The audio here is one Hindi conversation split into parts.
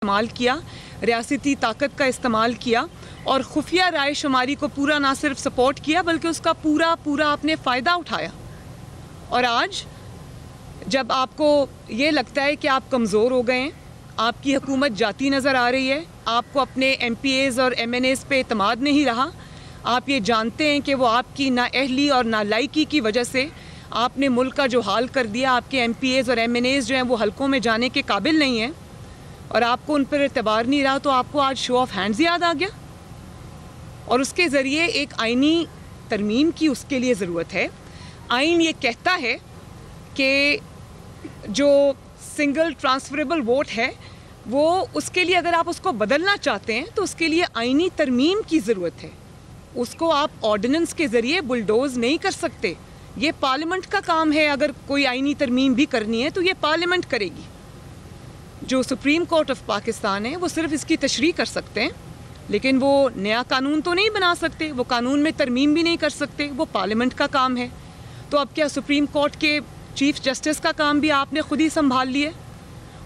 इस्तेमाल किया, रियासती ताकत का इस्तेमाल किया और खुफिया राय शुमारी को पूरा ना सिर्फ सपोर्ट किया बल्कि उसका पूरा आपने फ़ायदा उठाया। और आज जब आपको ये लगता है कि आप कमज़ोर हो गए हैं, आपकी हुकूमत जाती नज़र आ रही है, आपको अपने MPAs और MNAs पे एतमाद नहीं रहा, आप ये जानते हैं कि वो आपकी नाअहली और नालायकी की वजह से आपने मुल्क का जो हाल कर दिया, आपके MPAs और MNAs जो हैं वो हलकों में जाने के काबिल नहीं हैं और आपको उन पर एतबार नहीं रहा, तो आपको आज शो ऑफ हैंड्स याद आ गया और उसके ज़रिए एक आइनी तरमीम की उसके लिए ज़रूरत है। आइन ये कहता है कि जो सिंगल ट्रांसफरेबल वोट है वो उसके लिए अगर आप उसको बदलना चाहते हैं तो उसके लिए आइनी तरमीम की ज़रूरत है। उसको आप ऑर्डिनेंस के ज़रिए बुलडोज़ नहीं कर सकते, ये पार्लियामेंट का काम है। अगर कोई आइनी तरमीम भी करनी है तो ये पार्लियामेंट करेगी। जो सुप्रीम कोर्ट ऑफ पाकिस्तान है वो सिर्फ इसकी तशरीह कर सकते हैं, लेकिन वो नया कानून तो नहीं बना सकते, वो कानून में तरमीम भी नहीं कर सकते, वो पार्लियामेंट का काम है। तो अब क्या सुप्रीम कोर्ट के चीफ जस्टिस का काम भी आपने खुद ही संभाल लिया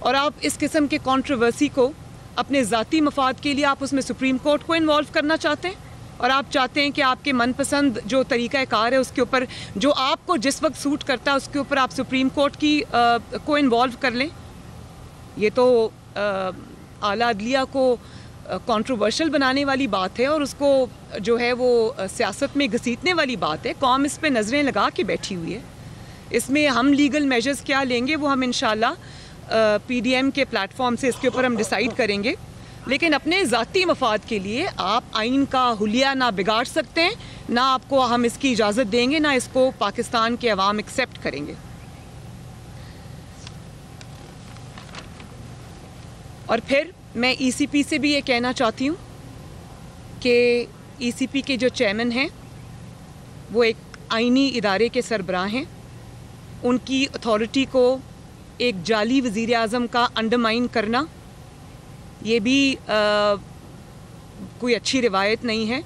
और आप इस किस्म के कंट्रोवर्सी को अपने ज़ाती मफाद के लिए आप उसमें सुप्रीम कोर्ट को इन्वॉल्व करना चाहते हैं और आप चाहते हैं कि आपके मनपसंद जो तरीक़ाकार है उसके ऊपर जो आपको जिस वक्त सूट करता है उसके ऊपर आप सुप्रीम कोर्ट की को इन्वॉल्व कर लें। ये तो आला अदलिया को कंट्रोवर्शियल बनाने वाली बात है और उसको जो है वो सियासत में घसीटने वाली बात है। कौम इस पे नज़रें लगा के बैठी हुई है। इसमें हम लीगल मेजर्स क्या लेंगे वो हम इंशाल्लाह PDM के प्लेटफॉर्म से इसके ऊपर हम डिसाइड करेंगे, लेकिन अपने ज़ाती मफाद के लिए आप आइन का हुलिया ना बिगाड़ सकते हैं, ना आपको हम इसकी इजाज़त देंगे, ना इसको पाकिस्तान के अवाम एक्सेप्ट करेंगे। और फिर मैं ECP से भी ये कहना चाहती हूँ कि ECP के जो चेयरमैन हैं वो एक आइनी इदारे के सरबराह हैं। उनकी अथॉरिटी को एक जाली वज़ीर आज़म का अंडरमाइन करना ये भी कोई अच्छी रिवायत नहीं है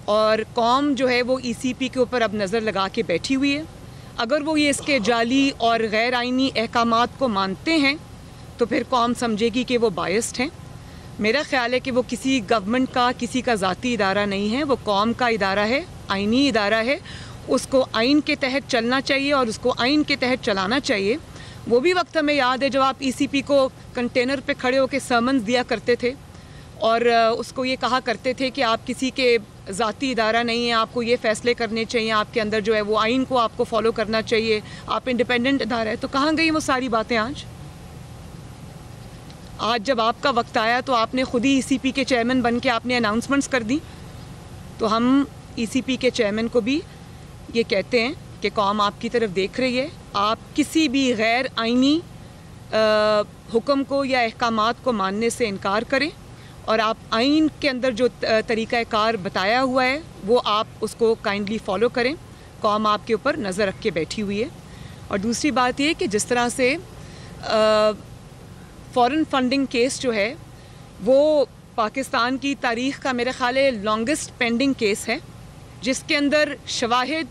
और कौम जो है वो ECP के ऊपर अब नज़र लगा के बैठी हुई है। अगर वो ये इसके जाली और गैर आइनी अहकामात को मानते हैं तो फिर कौम समझेगी कि वो बायस्ड हैं। मेरा ख़्याल है कि वो किसी गवर्नमेंट का किसी का ज़ाती इदारा नहीं है, वो कौम का इदारा है, आइनी इदारा है। उसको आइन के तहत चलना चाहिए और उसको आइन के तहत चलाना चाहिए। वो भी वक्त हमें याद है जब आप ECP को कंटेनर पे खड़े होकर समन्स दिया करते थे और उसको ये कहा करते थे कि आप किसी के ज़ाती इदारा नहीं है, आपको ये फ़ैसले करने चाहिए, आपके अंदर जो है वो आइन को आपको फॉलो करना चाहिए, आप इंडिपेंडेंट इदारा है। तो कहाँ गई वो सारी बातें आज जब आपका वक्त आया तो आपने खुद ही ECP के चेयरमैन बन के आपने अनाउंसमेंट्स कर दी। तो हम ECP के चेयरमैन को भी ये कहते हैं कि कौम आपकी तरफ देख रही है। आप किसी भी गैर आइनी हुक्म को या अहकामात को मानने से इनकार करें और आप आइन के अंदर जो तरीक़ाकार बताया हुआ है वो आप उसको काइंडली फॉलो करें। कौम आपके ऊपर नज़र रख के बैठी हुई है। और दूसरी बात ये कि जिस तरह से फ़ॉरेन फंडिंग केस जो है वो पाकिस्तान की तारीख़ का मेरा ख़्याल है लॉन्गेस्ट पेंडिंग केस है, जिसके अंदर शवाहिद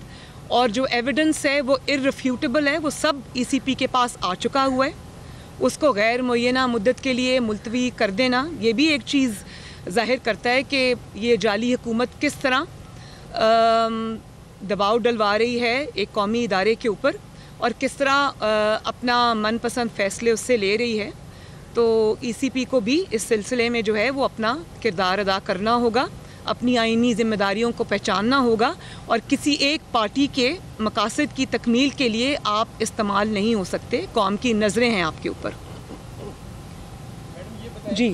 और जो एविडेंस है वो इररिफ्यूटेबल है, वो सब ECP के पास आ चुका हुआ है। उसको गैर मुय्यना मुद्दत के लिए मुलतवी कर देना ये भी एक चीज़ ज़ाहिर करता है कि ये जाली हुकूमत किस तरह दबाव डलवा रही है एक कौमी इदारे के ऊपर और किस तरह अपना मनपसंद फ़ैसले उससे ले रही है। तो ECP को भी इस सिलसिले में जो है वो अपना किरदार अदा करना होगा, अपनी आइनी ज़िम्मेदारियों को पहचानना होगा और किसी एक पार्टी के मकासद की तकमील के लिए आप इस्तेमाल नहीं हो सकते। कौम की नज़रें हैं आपके ऊपर। जी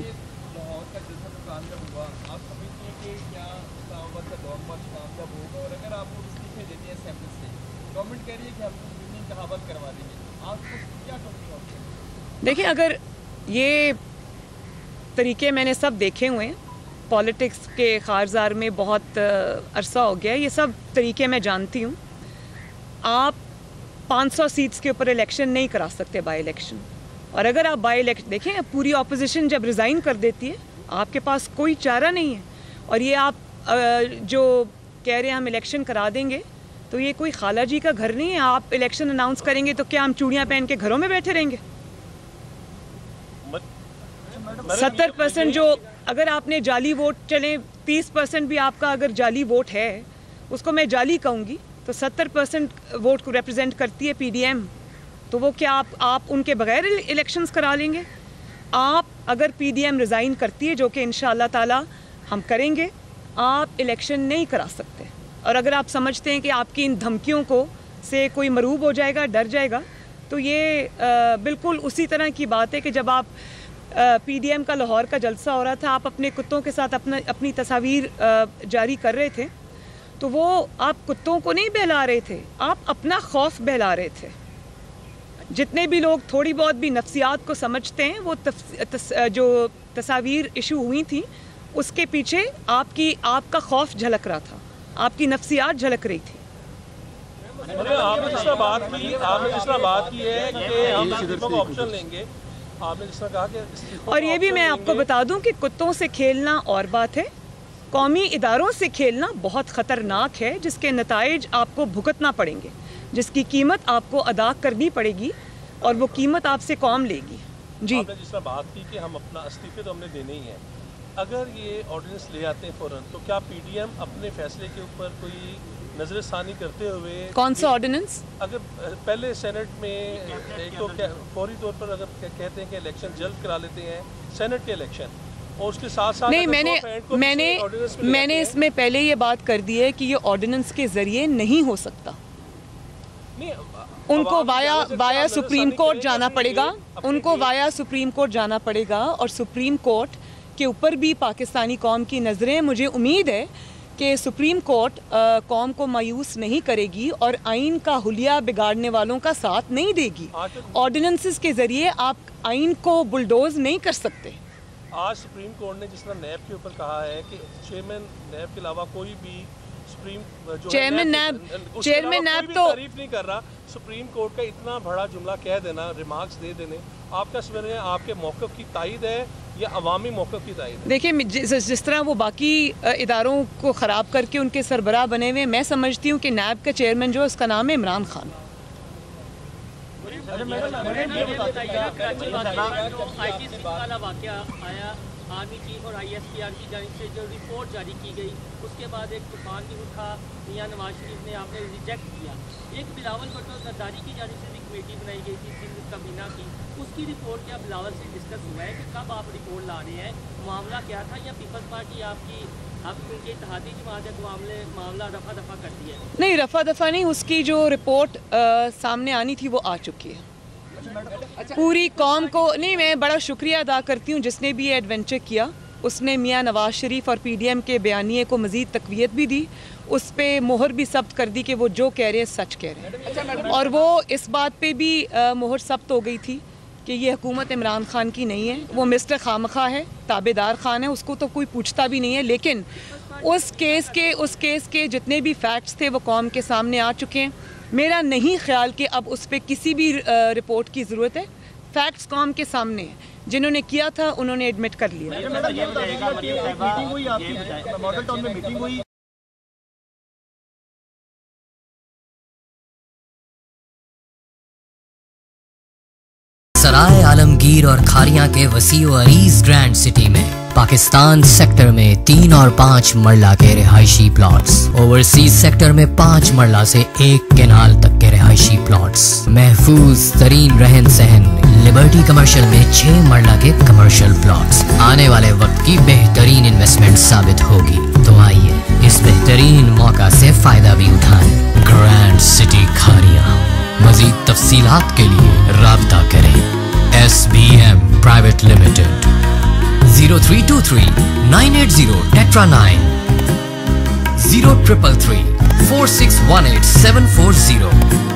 देखिए, अगर ये तरीके मैंने सब देखे हुए हैं, पॉलिटिक्स के ख़ारज़ार में बहुत अरसा हो गया, ये सब तरीके मैं जानती हूँ। आप 500 सीट्स के ऊपर इलेक्शन नहीं करा सकते बाई इलेक्शन, और अगर आप बाई इलेक्शन देखें, पूरी ऑपोजिशन जब रिज़ाइन कर देती है आपके पास कोई चारा नहीं है। और ये आप जो कह रहे हैं हम इलेक्शन करा देंगे, तो ये कोई खाला जी का घर नहीं है। आप इलेक्शन अनाउंस करेंगे तो क्या हम चूड़ियाँ पहन के घरों में बैठे रहेंगे? 70% जो अगर आपने जाली वोट, चले 30% भी आपका अगर जाली वोट है, उसको मैं जाली कहूँगी, तो 70% वोट को रिप्रेजेंट करती है पीडीएम। तो वो क्या आप उनके बगैर इलेक्शंस करा लेंगे? आप अगर पीडीएम रिज़ाइन करती है, जो कि इंशाअल्लाह ताला हम करेंगे, आप इलेक्शन नहीं करा सकते। और अगर आप समझते हैं कि आपकी इन धमकियों को से कोई मरूब हो जाएगा, डर जाएगा, तो ये बिल्कुल उसी तरह की बात है कि जब आप पीडीएम का लाहौर का जलसा हो रहा था, आप अपने कुत्तों के साथ अपनी तस्वीर जारी कर रहे थे, तो वो आप कुत्तों को नहीं बहला रहे थे, आप अपना खौफ बहला रहे थे। जितने भी लोग थोड़ी बहुत भी नफ्सियात को समझते हैं, वो जो तस्वीर इशू हुई थी, उसके पीछे आपका खौफ झलक रहा था, आपकी नफ्सियात झलक रही थी। आपने जिस तरह बात की है कि हम इस्तीफा का ऑप्शन लेंगे, आपने जिस तरह कहा कि, और ये भी मैं आपको बता दूं कि कुत्तों से खेलना और बात है, कौमी इदारों से खेलना बहुत ख़तरनाक है, जिसके नताइज आपको भुगतना पड़ेंगे, जिसकी कीमत आपको अदा करनी पड़ेगी, और वो कीमत आपसे कौम लेगी। जी, आपने जिस तरह बात की कि हम अपना इस्तीफे तो हमने देने ही है, अगर ये ऑर्डिनेंस ले आते हैं फ़ौरन, तो क्या पीडीएम अपने फैसले के ऊपर कोई नजरसानी करते हुए, कौन सा ऑर्डिनेंस? अगर पहले सेनेट में एक तो फौरी तौर पर अगर कहते हैं कि इलेक्शन जल्द करा लेते हैं, सेनेट के इलेक्शन, और उसके साथ साथ नहीं, मैंने इसमें पहले ये बात कर दी है कि ये ऑर्डिनेंस के जरिए नहीं हो सकता। नहीं, उनको वाया सुप्रीम कोर्ट जाना पड़ेगा, उनको वाया सुप्रीम कोर्ट जाना पड़ेगा, और सुप्रीम कोर्ट के ऊपर भी पाकिस्तानी कौम की नज़रें, मुझे उम्मीद है कि सुप्रीम कोर्ट कौम को मायूस नहीं करेगी और आइन का हुलिया बिगाड़ने वालों का साथ नहीं देगी। ऑर्डिनेंसेस के ज़रिए आप आइन को बुलडोज नहीं कर सकते। आज सुप्रीम कोर्ट ने जिस तरह नैब के ऊपर कहा है कि चेयरमैन नैब के अलावा कोई भी चेयरमैन नैब तो तारीफ नहीं कर रहा, सुप्रीम कोर्ट का इतना बड़ा जुमला कह देना, रिमार्क्स दे देने, आपका समझ में आपके मौक़िफ़ की तायद है या अवामी मौक़िफ़ की तायद है? देखिए, जिस तरह वो बाकी इदारों को ख़राब करके उनके सरबराह बने हुए, मैं समझती हूँ कि नैब का चेयरमैन जो है उसका नाम है इमरान खान। आर्मी चीफ और ISPR की जानिब से जो रिपोर्ट जारी की गई, उसके बाद एक तूफान भी उठा, मियां नवाज शरीफ ने आपने रिजेक्ट किया। एक बिलावल भुट्टो जरदारी की जानिब से भी कमेटी बनाई गई थी सिंध कमीना की, उसकी रिपोर्ट क्या बिलावल से डिस्कस हुआ है कि कब आप रिपोर्ट ला रहे हैं, मामला क्या था, या पीपल्स पार्टी आपकी उनके इत्तेहादी जमात है मामला रफा दफा कर दिया है? नहीं, रफा दफा नहीं, उसकी जो रिपोर्ट सामने आनी थी वो आ चुकी है। पूरी कौम को नहीं, मैं बड़ा शुक्रिया अदा करती हूँ जिसने भी ये एडवेंचर किया, उसने मियां नवाज शरीफ और पीडीएम के बयानिए को मज़ीद तक़वियत भी दी, उस पर मोहर भी सब्त कर दी कि वो जो कह रहे हैं सच कह रहे हैं। और वो इस बात पे भी मोहर सब्त हो गई थी कि ये हुकूमत इमरान खान की नहीं है, वो मिस्टर खामखा है, ताबेदार खान है, उसको तो कोई पूछता भी नहीं है। लेकिन उस केस के जितने भी फैक्ट्स थे वो कौम के सामने आ चुके हैं। मेरा नहीं ख्याल कि अब उस पर किसी भी रिपोर्ट की ज़रूरत है, फैक्ट्स कौम के सामने हैं, जिन्होंने किया था उन्होंने एडमिट कर लिया। सराय आलमगीर और खारियां के वसीओ अरीज ग्रैंड सिटी में पाकिस्तान सेक्टर में 3 और 5 मरला के रिहायशी प्लॉट्स, ओवरसीज सेक्टर में 5 मरला से 1 केनाल तक के रिहायशी प्लॉट्स, महफूज तरीन रहन सहन लिबर्टी कमर्शियल में 6 मरला के कमर्शियल प्लॉट्स आने वाले वक्त की बेहतरीन इन्वेस्टमेंट साबित होगी। तो आइए इस बेहतरीन मौका से फायदा भी उठाएं। Grand city Khariyan. मजीद तफसीलात के लिए राब्ता करें। SBM private limited 0323 980 Tetra 9 0333 4618 740